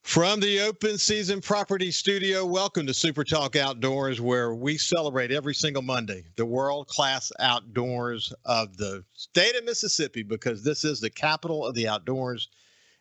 From the Open Season Property Studio, welcome to SuperTalk Outdoors, where we celebrate every single Monday the world-class outdoors of the state of Mississippi, because this is the capital of the outdoors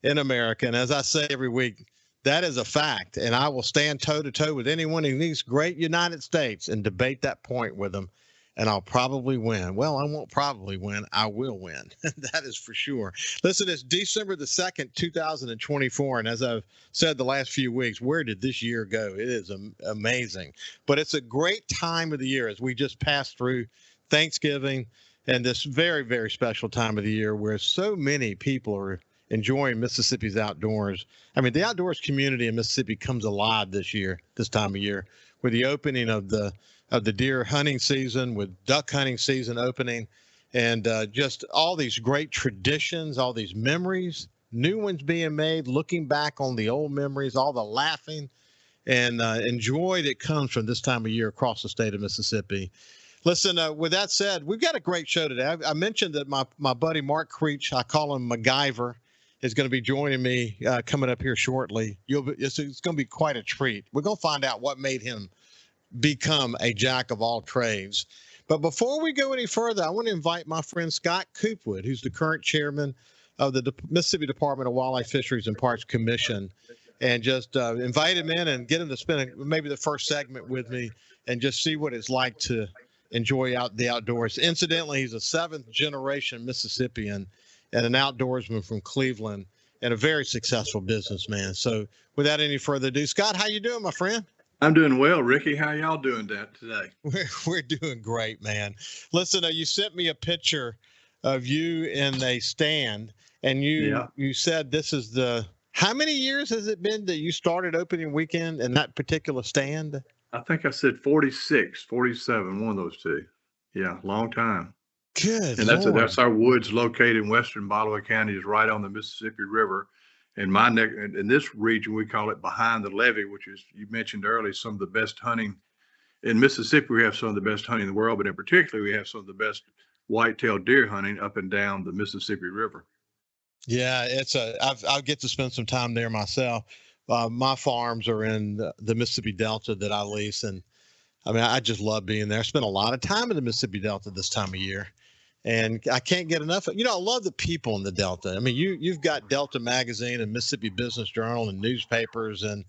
in America. And as I say every week, that is a fact. And I will stand toe-to-toe with anyone in these great United States and debate that point with them. And I'll probably win. Well, I won't probably win. I will win. That is for sure. Listen, it's December the 2nd, 2024. And as I've said the last few weeks, where did this year go? It is amazing. But it's a great time of the year as we just passed through Thanksgiving and this very, very special time of the year where so many people are enjoying Mississippi's outdoors. I mean, the outdoors community in Mississippi comes alive this time of year, with the opening of the deer hunting season, with duck hunting season opening, and just all these great traditions, all these memories, new ones being made, looking back on the old memories, all the laughing and joy that comes from this time of year across the state of Mississippi. Listen, with that said, we've got a great show today. I mentioned that my buddy Mark Creech, I call him MacGyver, is going to be joining me coming up here shortly. It's going to be quite a treat. We're going to find out what made him become a jack of all trades. But before we go any further, I want to invite my friend Scott Coopwood, who's the current chairman of the Mississippi Department of Wildlife, Fisheries, and Parks Commission, and just invite him in and get him to spend maybe the first segment with me and just see what it's like to enjoy the outdoors. Incidentally, he's a seventh-generation Mississippian and an outdoorsman from Cleveland and a very successful businessman. So without any further ado, Scott, how you doing, my friend? I'm doing well, Ricky. How y'all doing today? We're doing great, man. Listen, you sent me a picture of you in a stand, and you said this is how many years has it been that you started opening weekend in that particular stand? I think I said 46, 47, one of those two. Yeah, long time. Good. And that's our woods located in western Bolivar County, is right on the Mississippi River. In my neck, in this region, we call it behind the levee, which is, you mentioned earlier, some of the best hunting. In Mississippi, we have some of the best hunting in the world, but in particular, we have some of the best white-tailed deer hunting up and down the Mississippi River. Yeah, I'll get to spend some time there myself. My farms are in the Mississippi Delta that I lease, and I mean, I just love being there. I spend a lot of time in the Mississippi Delta this time of year. And I can't get enough. I love the people in the Delta. I mean, you've got Delta Magazine and Mississippi Business Journal and newspapers, and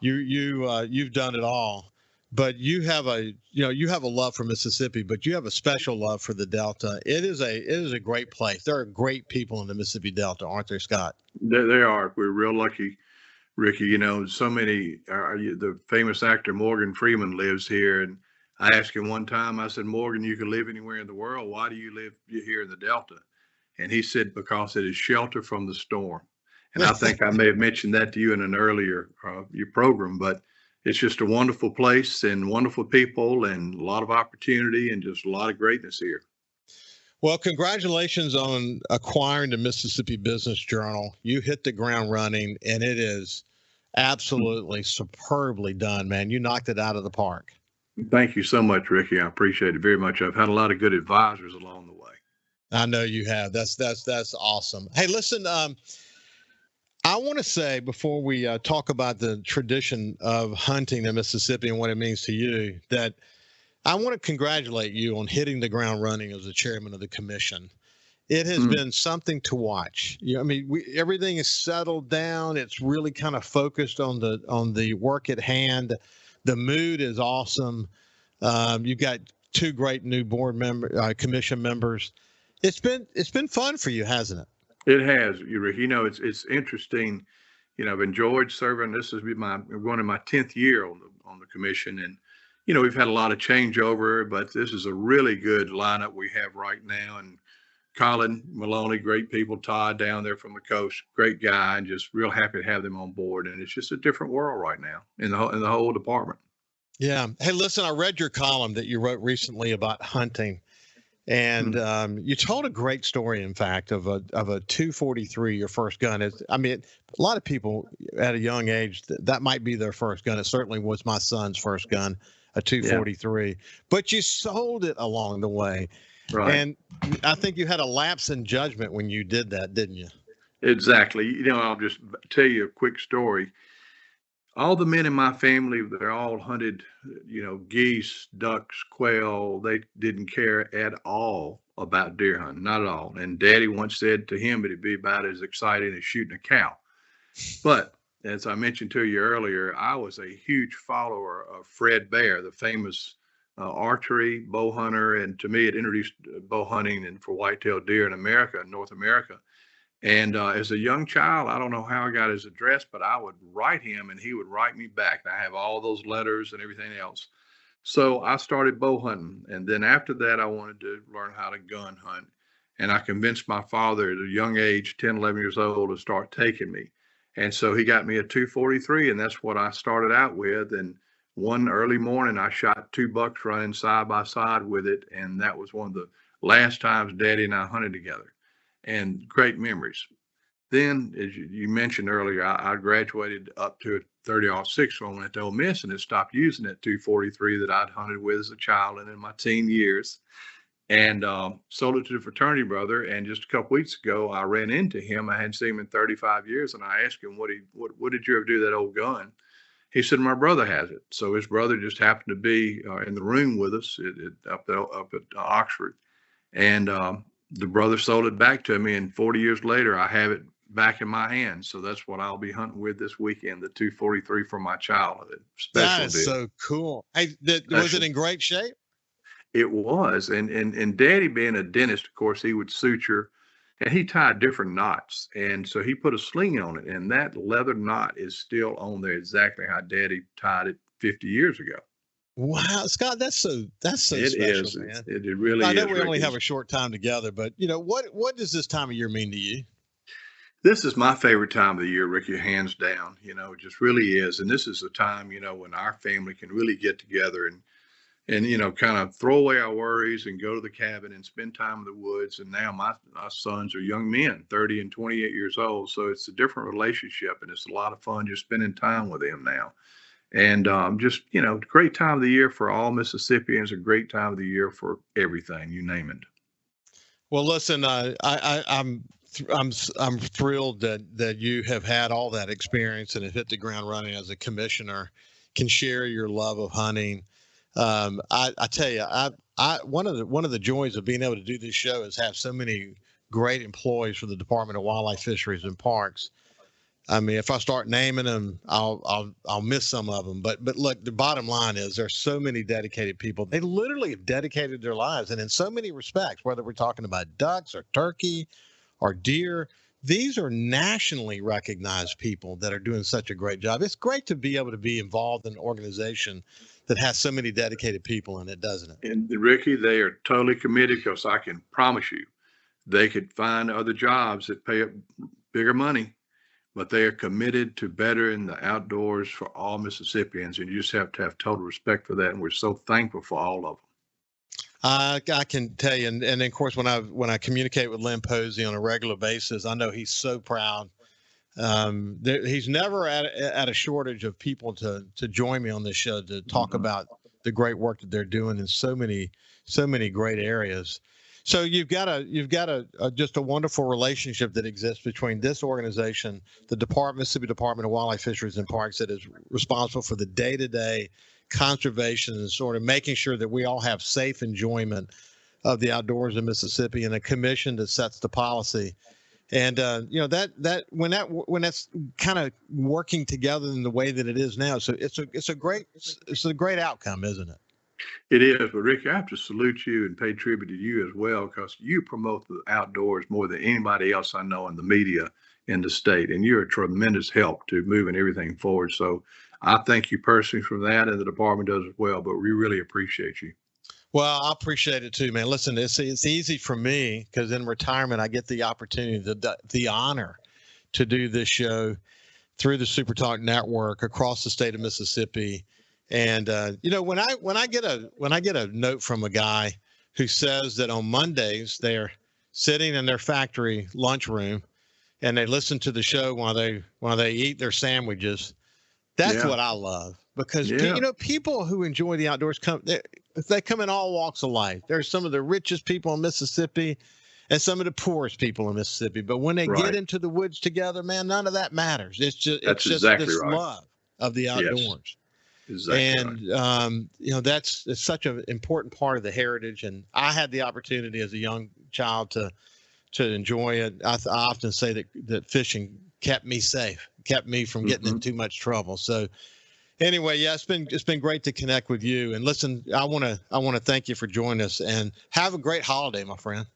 you've done it all. But you have a love for Mississippi, but you have a special love for the Delta. It is a great place. There are great people in the Mississippi Delta, aren't there, Scott? They are. We're real lucky, Ricky. So many. The famous actor Morgan Freeman lives here, and I asked him one time, I said, Morgan, you can live anywhere in the world. Why do you live here in the Delta? And he said, because it is shelter from the storm. And I think I may have mentioned that to you in an earlier your program, but it's just a wonderful place and wonderful people and a lot of opportunity and just a lot of greatness here. Well, congratulations on acquiring the Mississippi Business Journal. You hit the ground running, and it is absolutely superbly done, man. You knocked it out of the park. Thank you so much, Ricky. I appreciate it very much. I've had a lot of good advisors along the way. I know you have. That's awesome. Hey, listen, I want to say before we talk about the tradition of hunting in Mississippi and what it means to you, that I want to congratulate you on hitting the ground running as the chairman of the commission. It has been something to watch. Everything is settled down. It's really kind of focused on the work at hand. The mood is awesome. You've got two great new commission members. It's been fun for you, hasn't it? It has, Rick. It's interesting. I've enjoyed serving. This is one of my 10th year on the commission, and we've had a lot of changeover, but this is a really good lineup we have right now. And Colin Maloney, great people. Todd down there from the coast, great guy, and just real happy to have them on board. And it's just a different world right now in the whole department. Yeah. Hey, listen, I read your column that you wrote recently about hunting, and you told a great story, in fact, of a 243, your first gun. A lot of people at a young age that might be their first gun. It certainly was my son's first gun, a 243. Yeah. But you sold it along the way. Right. And I think you had a lapse in judgment when you did that, didn't you? Exactly. I'll just tell you a quick story. All the men in my family, they're all hunted, geese, ducks, quail. They didn't care at all about deer hunting, not at all. And Daddy once said to him it'd be about as exciting as shooting a cow. But as I mentioned to you earlier, I was a huge follower of Fred Bear, the famous archery bow hunter, and to me, it introduced bow hunting and for whitetail deer in America, North America. And as a young child, I don't know how I got his address, but I would write him and he would write me back. And I have all those letters and everything else. So I started bow hunting. And then after that, I wanted to learn how to gun hunt. And I convinced my father at a young age, 10, 11 years old, to start taking me. And so he got me a 243, and that's what I started out with. And one early morning, I shot 2 bucks running side by side with it. And that was one of the last times Daddy and I hunted together, and great memories. Then, as you mentioned earlier, I graduated up to a 30-06 when I went to Ole Miss, and it stopped using that 243 that I'd hunted with as a child and in my teen years, and sold it to the fraternity brother. And just a couple weeks ago, I ran into him. I hadn't seen him in 35 years, and I asked him, what did you ever do to that old gun? He said, my brother has it. So his brother just happened to be in the room with us up at Oxford, and the brother sold it back to me, and 40 years later, I have it back in my hands. So that's what I'll be hunting with this weekend, the 243 from my childhood. Special That is deal. so cool. Was it in great shape? It was. And Daddy being a dentist, of course, he would suture, and he tied different knots. And so he put a sling on it, and that leather knot is still on there exactly how Daddy tied it 50 years ago. Wow, Scott, that's so It special, is. man. It really I know is, we only Ricky. have a short time together, but what does this time of year mean to you? This is my favorite time of the year, Ricky, hands down. It just really is. And this is a time, when our family can really get together and kind of throw away our worries and go to the cabin and spend time in the woods. And now my sons are young men, 30 and 28 years old. So it's a different relationship, and it's a lot of fun just spending time with them now. And just, great time of the year for all Mississippians, a great time of the year for everything, you name it. Well, listen, I'm thrilled that you have had all that experience and have hit the ground running as a commissioner, can share your love of hunting. I tell you, one of the joys of being able to do this show is have so many great employees for the Department of Wildlife, Fisheries, and Parks. I mean, if I start naming them, I'll miss some of them. But look, the bottom line is there's so many dedicated people. They literally have dedicated their lives, and in so many respects, whether we're talking about ducks or turkey or deer, these are nationally recognized people that are doing such a great job. It's great to be able to be involved in an organization that has so many dedicated people in it, doesn't it? And Ricky, they are totally committed, because I can promise you they could find other jobs that pay up bigger money, but they are committed to bettering the outdoors for all Mississippians. And you just have to have total respect for that. And we're so thankful for all of them. I can tell you, and of course, when I communicate with Lynn Posey on a regular basis, I know he's so proud. He's never at a shortage of people to join me on this show to talk about the great work that they're doing in so many great areas. So you've got just a wonderful relationship that exists between this organization, the Mississippi Department of Wildlife, Fisheries, and Parks, that is responsible for the day-to-day conservation and sort of making sure that we all have safe enjoyment of the outdoors in Mississippi, and a commission that sets the policy. And that when that's kind of working together in the way that it is now, so it's a great outcome, isn't it? It is. But Rick, I have to salute you and pay tribute to you as well, because you promote the outdoors more than anybody else I know in the media in the state. And you're a tremendous help to moving everything forward. So I thank you personally for that, and the department does as well. But we really appreciate you. Well, I appreciate it too, man. Listen, it's easy for me because in retirement I get the opportunity, the honor to do this show through the SuperTalk network across the state of Mississippi. And when I get a note from a guy who says that on Mondays they're sitting in their factory lunchroom and they listen to the show while they eat their sandwiches, that's what I love. Because people who enjoy the outdoors they come in all walks of life. There's some of the richest people in Mississippi, and some of the poorest people in Mississippi. But when they get into the woods together, man, none of that matters. It's just exactly this right. love of the outdoors. Yes. Exactly. And it's such an important part of the heritage. And I had the opportunity as a young child to enjoy it. I often say that fishing kept me safe, kept me from getting in too much trouble. So anyway, yeah, it's been great to connect with you. And listen, I want to thank you for joining us, and have a great holiday, my friend.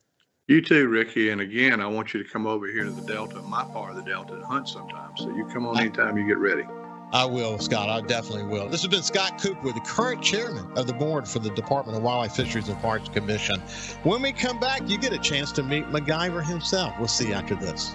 You too, Ricky. And again, I want you to come over here to the Delta, my part of the Delta, and hunt sometime. So you come on anytime you get ready. I will, Scott. I definitely will. This has been Scott Coopwood, the current chairman of the board for the Department of Wildlife, Fisheries, and Parks Commission. When we come back, you get a chance to meet MacGyver himself. We'll see you after this.